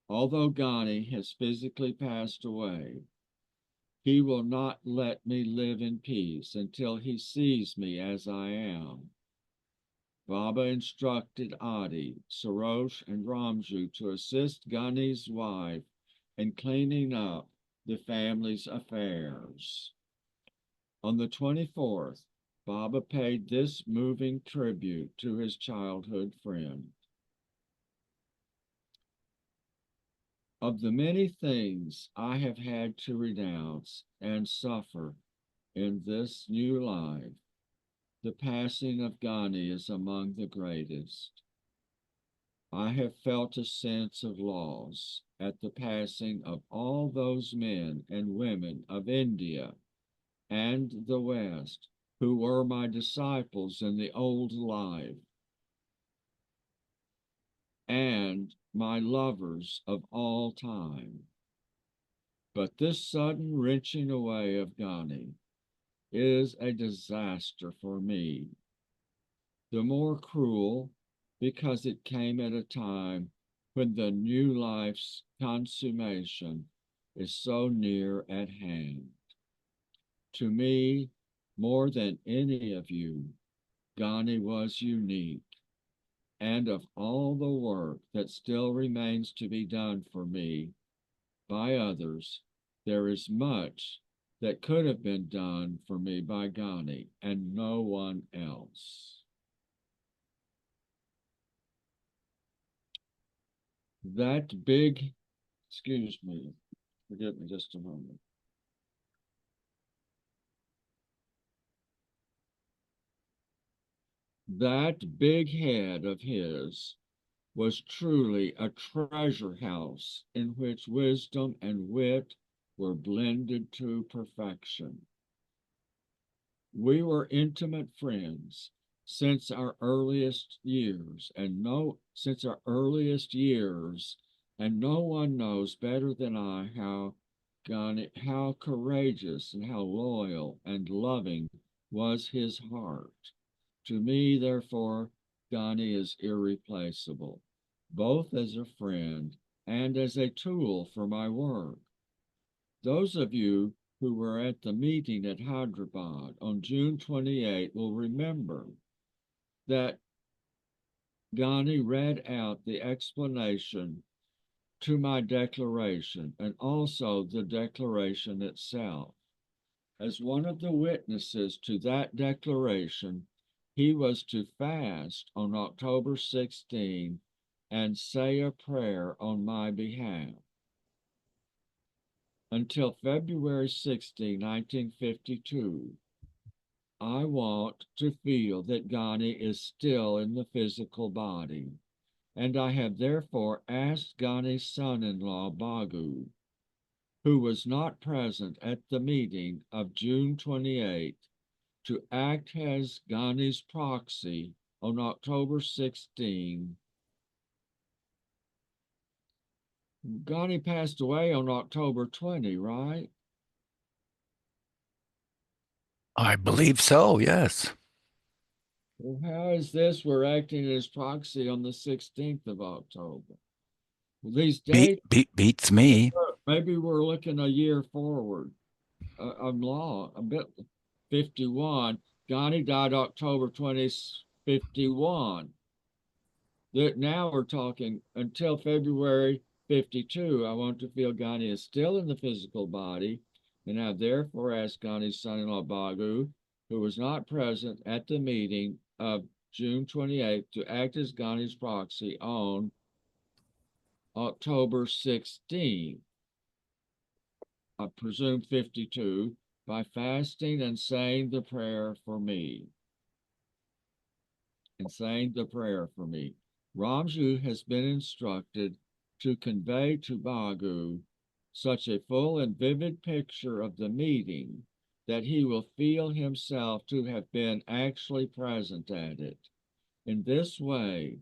Although Ghani has physically passed away, he will not let me live in peace until he sees me as I am. Baba instructed Adi, Sarosh, and Ramju to assist Ghani's wife in cleaning up the family's affairs. On the 24th, Baba paid this moving tribute to his childhood friend. Of the many things I have had to renounce and suffer in this new life, the passing of Ghani is among the greatest. I have felt a sense of loss at the passing of all those men and women of India and the West who were my disciples in the old life and my lovers of all time. But this sudden wrenching away of Ghani is a disaster for me. The more cruel because it came at a time when the new life's consummation is so near at hand. To me, more than any of you, Ghani was unique. And of all the work that still remains to be done for me by others, there is much that could have been done for me by Ghani and no one else. That big, excuse me, forgive me just a moment. That big head of his was truly a treasure house in which wisdom and wit were blended to perfection. We were intimate friends since our earliest years, and no one knows better than I how courageous and how loyal and loving was his heart. To me, therefore, Ghani is irreplaceable, both as a friend and as a tool for my work. Those of you who were at the meeting at Hyderabad on June 28 will remember that Ghani read out the explanation to my declaration and also the declaration itself. As one of the witnesses to that declaration, he was to fast on October 16 and say a prayer on my behalf. Until February 16, 1952, I want to feel that Ghani is still in the physical body, and I have therefore asked Ghani's son-in-law, Bagu, who was not present at the meeting of June 28, to act as Ghani's proxy on October 16. Ghani passed away on October 20, right? I believe so, yes. Well, how is this? We're acting as proxy on the 16th of October. Well, these dates, Beats me. maybe we're looking a year forward. I'm long, a bit 51. Ghani died October 20, 51. That now we're talking until February 52. I want to feel Ghani is still in the physical body, and I therefore asked Ghani's son-in-law Bagu, who was not present at the meeting of June 28th, to act as Ghani's proxy on October 16, I presume 52, by fasting and saying the prayer for me. Ramju has been instructed to convey to Bagu such a full and vivid picture of the meeting that he will feel himself to have been actually present at it. In this way,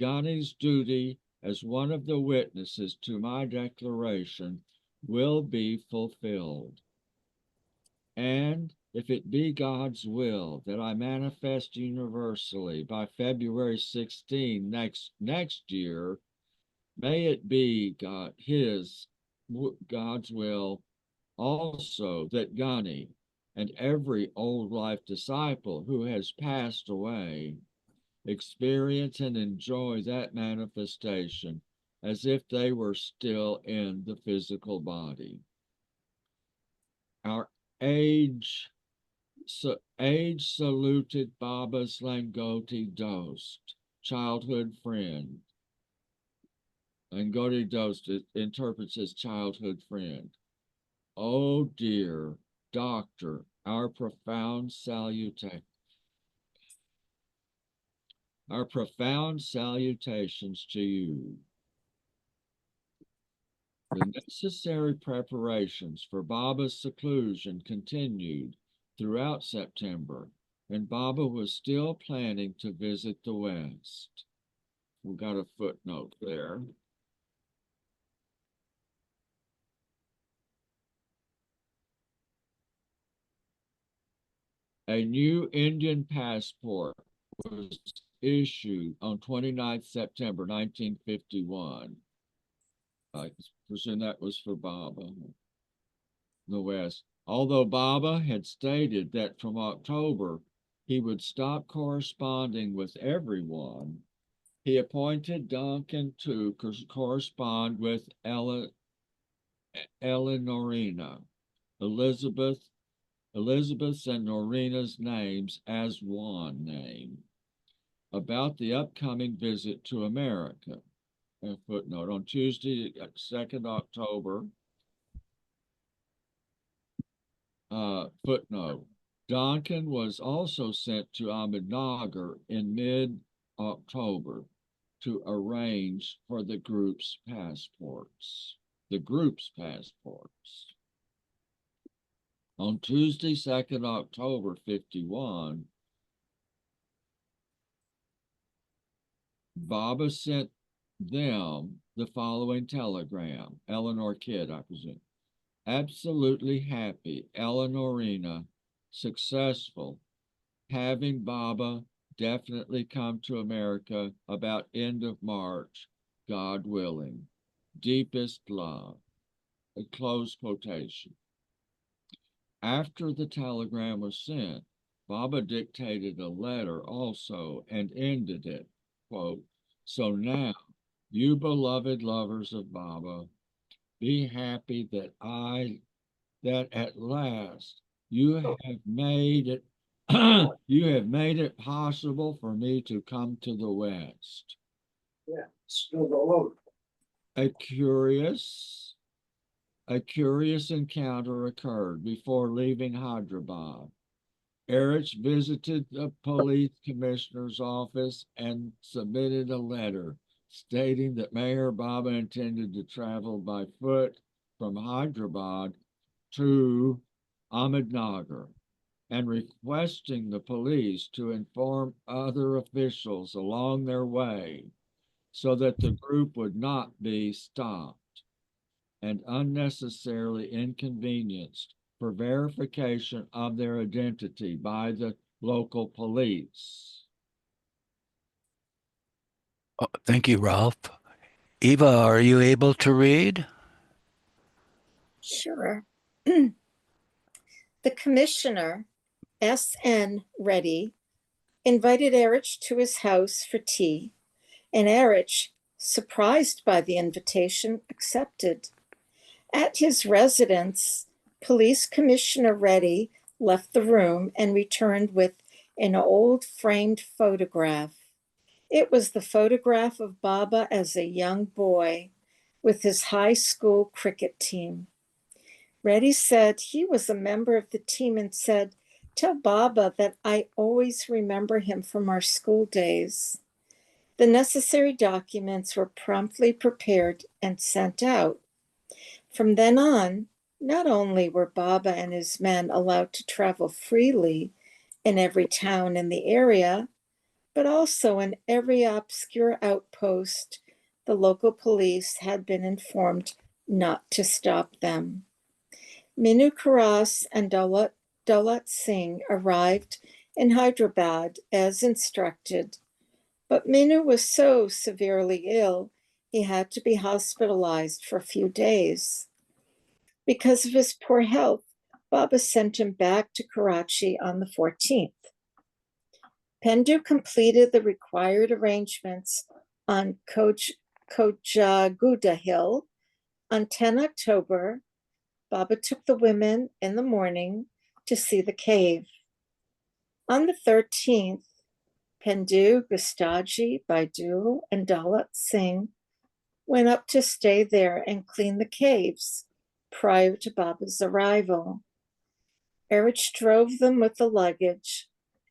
Ghani's duty as one of the witnesses to my declaration will be fulfilled. And if it be God's will that I manifest universally by February 16 next year, may it be God's will also that Ghani and every old life disciple who has passed away experience and enjoy that manifestation as if they were still in the physical body. Our age saluted Baba's Langoti Dost, childhood friend. Langoti Dost interprets as childhood friend. Oh dear doctor, our profound salutations to you. The necessary preparations for Baba's seclusion continued throughout September, and Baba was still planning to visit the West. We got a footnote there. A new Indian passport was issued on 29th September 1951. I presume that was for Baba, the West. Although Baba had stated that from October he would stop corresponding with everyone, he appointed Duncan to correspond with Eleanorina, Elizabeth's and Norina's names as one name, about the upcoming visit to America. A footnote, on Tuesday, 2nd October, footnote, Duncan was also sent to Ahmednagar in mid-October to arrange for the group's passports. On Tuesday, 2nd October 51, Baba sent them the following telegram. Eleanor Kidd, I presume. Absolutely happy, Eleanorina, successful, having Baba definitely come to America about end of March, God willing. Deepest love. A close quotation. After the telegram was sent, Baba dictated a letter also and ended it, quote, So now, you beloved lovers of Baba, be happy that at last you have made it you have made it possible for me to come to the West. Yeah, spilled all over. A curious encounter occurred before leaving Hyderabad. Erich visited the police commissioner's office and submitted a letter stating that Meher Baba intended to travel by foot from Hyderabad to Ahmednagar and requesting the police to inform other officials along their way so that the group would not be stopped and unnecessarily inconvenienced for verification of their identity by the local police. Oh, thank you, Ralph. Eva, are you able to read? Sure. The commissioner, S.N. Reddy, invited Erich to his house for tea, and Erich, surprised by the invitation, accepted. At his residence, Police Commissioner Reddy left the room and returned with an old framed photograph. It was the photograph of Baba as a young boy with his high school cricket team. Reddy said he was a member of the team and said, "Tell Baba that I always remember him from our school days." The necessary documents were promptly prepared and sent out. From then on, not only were Baba and his men allowed to travel freely in every town in the area, but also in every obscure outpost, the local police had been informed not to stop them. Minu Karas and Daulat Singh arrived in Hyderabad as instructed, but Minu was so severely ill he had to be hospitalized for a few days. Because of his poor health, Baba sent him back to Karachi on the 14th. Pendu completed the required arrangements on Kojaguda Hill. On 10 October, Baba took the women in the morning to see the cave. On the 13th, Pendu, Gustaji, Baidu, and Daulat Singh went up to stay there and clean the caves prior to Baba's arrival. Erich drove them with the luggage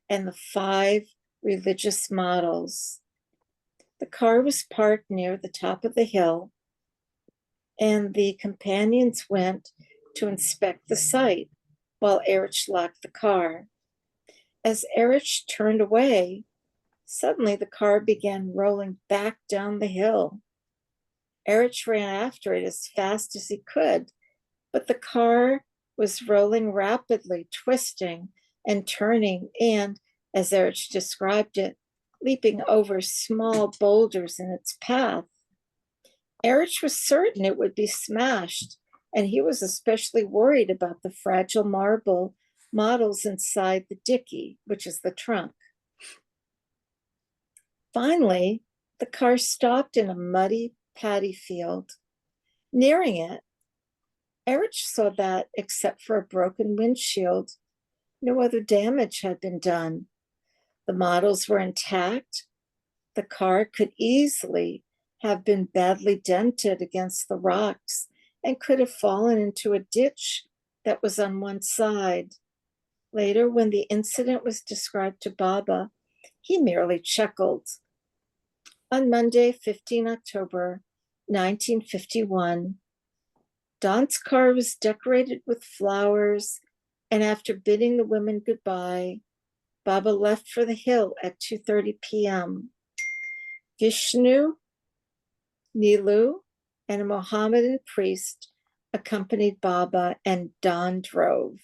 and the 5 religious models. The car was parked near the top of the hill, and the companions went to inspect the site while Erich locked the car. As Erich turned away, suddenly the car began rolling back down the hill. Erich ran after it as fast as he could, but the car was rolling rapidly, twisting and turning, and, as Erich described it, leaping over small boulders in its path. Erich was certain it would be smashed, and he was especially worried about the fragile marble models inside the dicky, which is the trunk. Finally, the car stopped in a muddy paddy field. Nearing it, Erich saw that, except for a broken windshield, no other damage had been done. The models were intact. The car could easily have been badly dented against the rocks and could have fallen into a ditch that was on one side. Later, when the incident was described to Baba, he merely chuckled. On Monday, 15 October, 1951, Don's car was decorated with flowers, and after bidding the women goodbye, Baba left for the hill at 2:30 p.m. Vishnu, Nilu, and a Mohammedan priest accompanied Baba, and Don drove.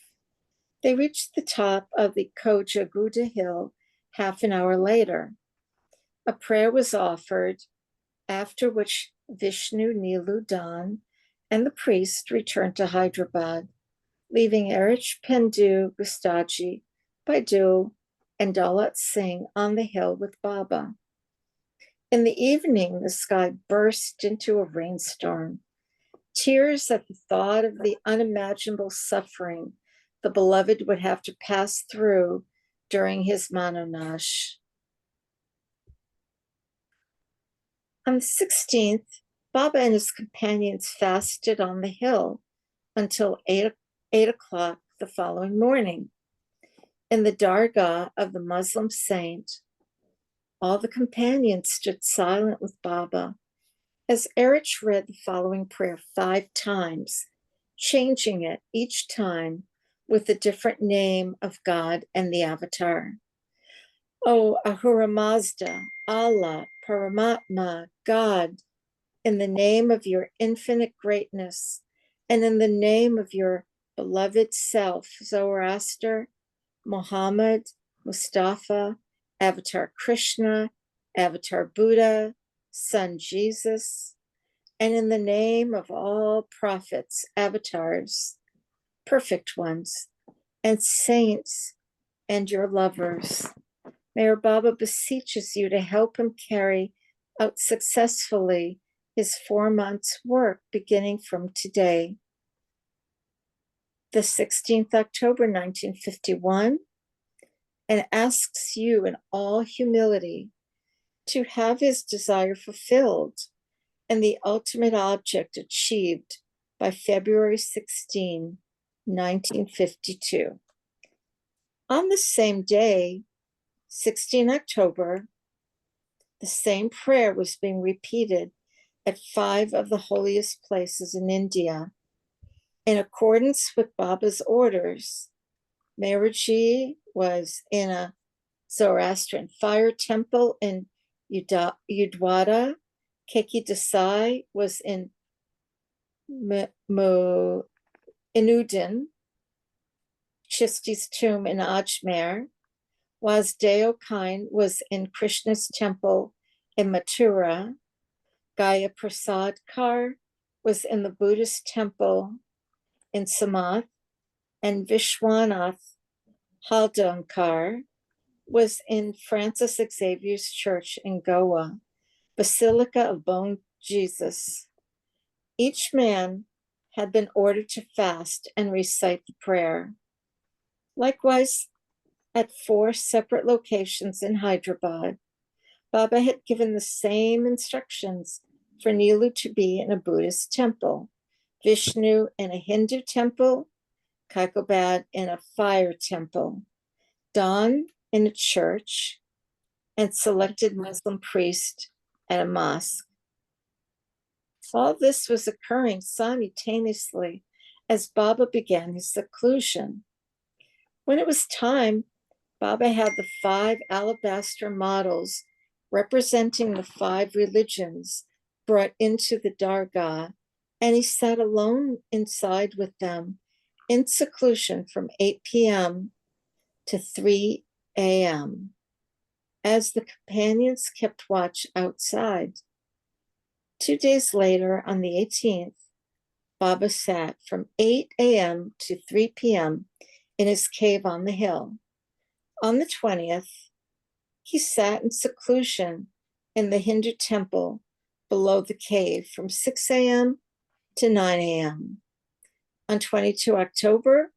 They reached the top of the Kojaguda Hill half an hour later. A prayer was offered, after which Vishnu, Nilu, Don, and the priest returned to Hyderabad, leaving Erich, Pendu, Gustaji, Baidu, and Daulat Singh on the hill with Baba. In the evening, the sky burst into a rainstorm. Tears at the thought of the unimaginable suffering the beloved would have to pass through during his Manonash. On the 16th, Baba and his companions fasted on the hill until 8 o'clock the following morning. In the Dargah of the Muslim saint, all the companions stood silent with Baba as Erich read the following prayer 5 times, changing it each time with a different name of God and the avatar. O Ahura Mazda, Allah, Paramatma, God, in the name of your infinite greatness and in the name of your beloved self, Zoroaster, Muhammad, Mustafa, Avatar Krishna, Avatar Buddha, Son Jesus, and in the name of all prophets, avatars, perfect ones, and saints, and your lovers. Mayor Baba beseeches you to help him carry out successfully his 4 months' work beginning from today. The 16th October 1951, and asks you in all humility to have his desire fulfilled and the ultimate object achieved by February 16, 1952. On the same day, 16 October, the same prayer was being repeated at 5 of the holiest places in India. In accordance with Baba's orders, Maharaji was in a Zoroastrian fire temple in Udwada. Keki Desai was in Inudin, Chisti's tomb in Ajmer. Wasdeo Kain was in Krishna's temple in Mathura. Gaya Prasad Kar was in the Buddhist temple in Samath, and Vishwanath Haldamkar was in Francis Xavier's church in Goa, Basilica of Bone Jesus. Each man had been ordered to fast and recite the prayer. Likewise, at 4 separate locations in Hyderabad, Baba had given the same instructions for Nilu to be in a Buddhist temple, Vishnu in a Hindu temple, Kaikobad in a fire temple, Don in a church, and selected Muslim priest at a mosque. All this was occurring simultaneously as Baba began his seclusion. When it was time, Baba had the 5 alabaster models representing the 5 religions brought into the Dargah, and he sat alone inside with them in seclusion from 8 p.m. to 3 a.m. as the companions kept watch outside. 2 days later, on the 18th, Baba sat from 8 a.m. to 3 p.m. in his cave on the hill. On the 20th, he sat in seclusion in the Hindu temple below the cave from 6 a.m. to 9 a.m. On 22 October,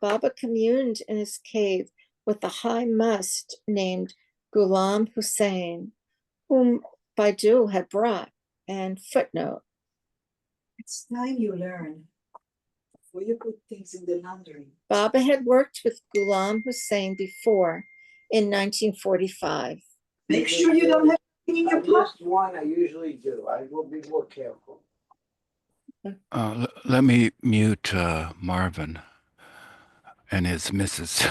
Baba communed in his cave with the High Must named Ghulam Hussain, whom Baidu had brought. And footnote. It's time you learn before you put things in the laundry. Baba had worked with Ghulam Hussain before in 1945. Make sure you don't have anything in your pocket. Just one, I usually do. I will be more careful. Let me mute Marvin and his missus.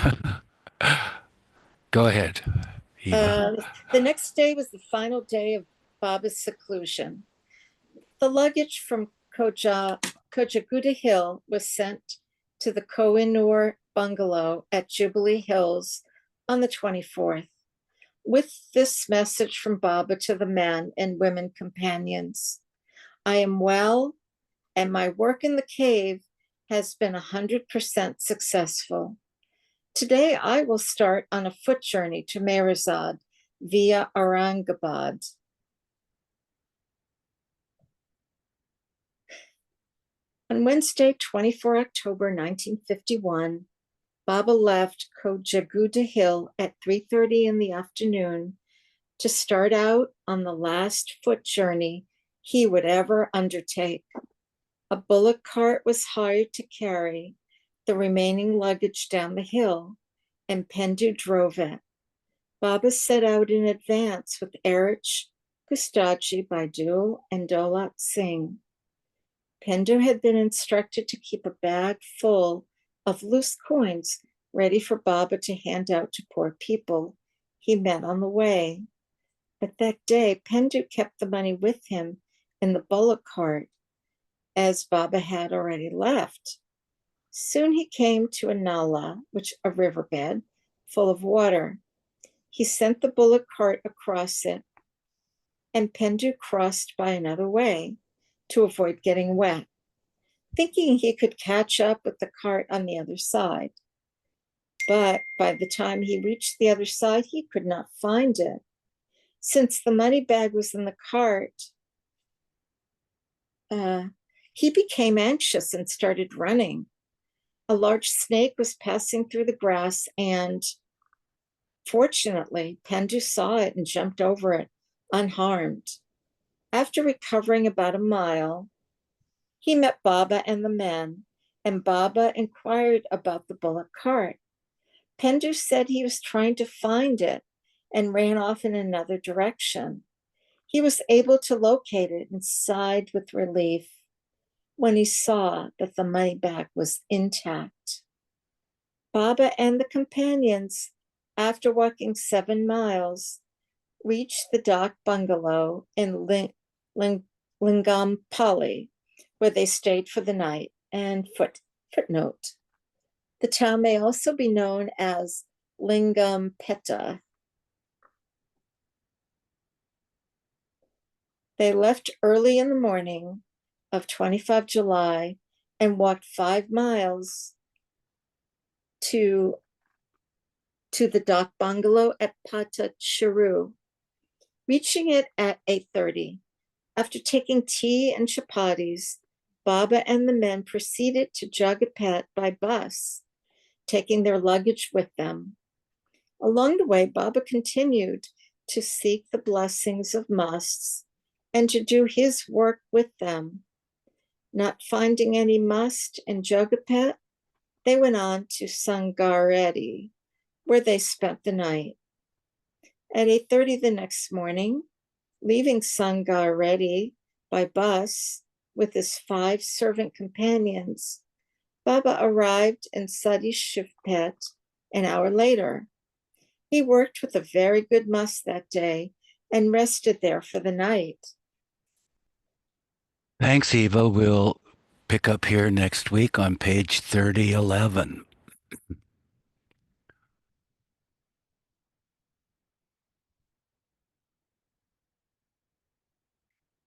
Go ahead, Eva. The next day was the final day of Baba's seclusion. The luggage from Kojaguda Hill was sent to the Kohinoor bungalow at Jubilee Hills on the 24th, with this message from Baba to the men and women companions. I am well, and my work in the cave has been 100% successful. Today, I will start on a foot journey to Meherazad via Aurangabad. On Wednesday, 24 October 1951, Baba left Kojaguda Hill at 3:30 in the afternoon to start out on the last foot journey he would ever undertake. A bullock cart was hired to carry the remaining luggage down the hill, and Pendu drove it. Baba set out in advance with Erich, Gustaji Baidu, and Daulat Singh. Pendu had been instructed to keep a bag full of loose coins ready for Baba to hand out to poor people he met on the way. But that day, Pendu kept the money with him in the bullock cart, as Baba had already left. Soon he came to a nala, a riverbed, full of water. He sent the bullock cart across it, and Pendu crossed by another way to avoid getting wet, thinking he could catch up with the cart on the other side. But by the time he reached the other side, he could not find it. Since the money bag was in the cart, he became anxious and started running. A large snake was passing through the grass, and fortunately, Pendu saw it and jumped over it unharmed. After recovering about a mile, he met Baba and the men, and Baba inquired about the bullock cart. Pendu said he was trying to find it and ran off in another direction. He was able to locate it and sighed with relief when he saw that the money bag was intact. Baba and the companions, after walking 7 miles, reached the Dak bungalow in Lingampally, where they stayed for the night. And footnote, the town may also be known as Lingampeta. They left early in the morning of 25 July and walked 5 miles to the Dak bungalow at Patachiru, reaching it at 8:30. After taking tea and chapatis, Baba and the men proceeded to Jagapet by bus, taking their luggage with them. Along the way, Baba continued to seek the blessings of musts and to do his work with them. Not finding any must in Jogapet, they went on to Sangareddy, where they spent the night. At 8:30 the next morning, leaving Sangareddy by bus with his 5 servant companions, Baba arrived in Sadi Shivpet an hour later. He worked with a very good must that day and rested there for the night. Thanks, Eva. We'll pick up here next week on page 3011.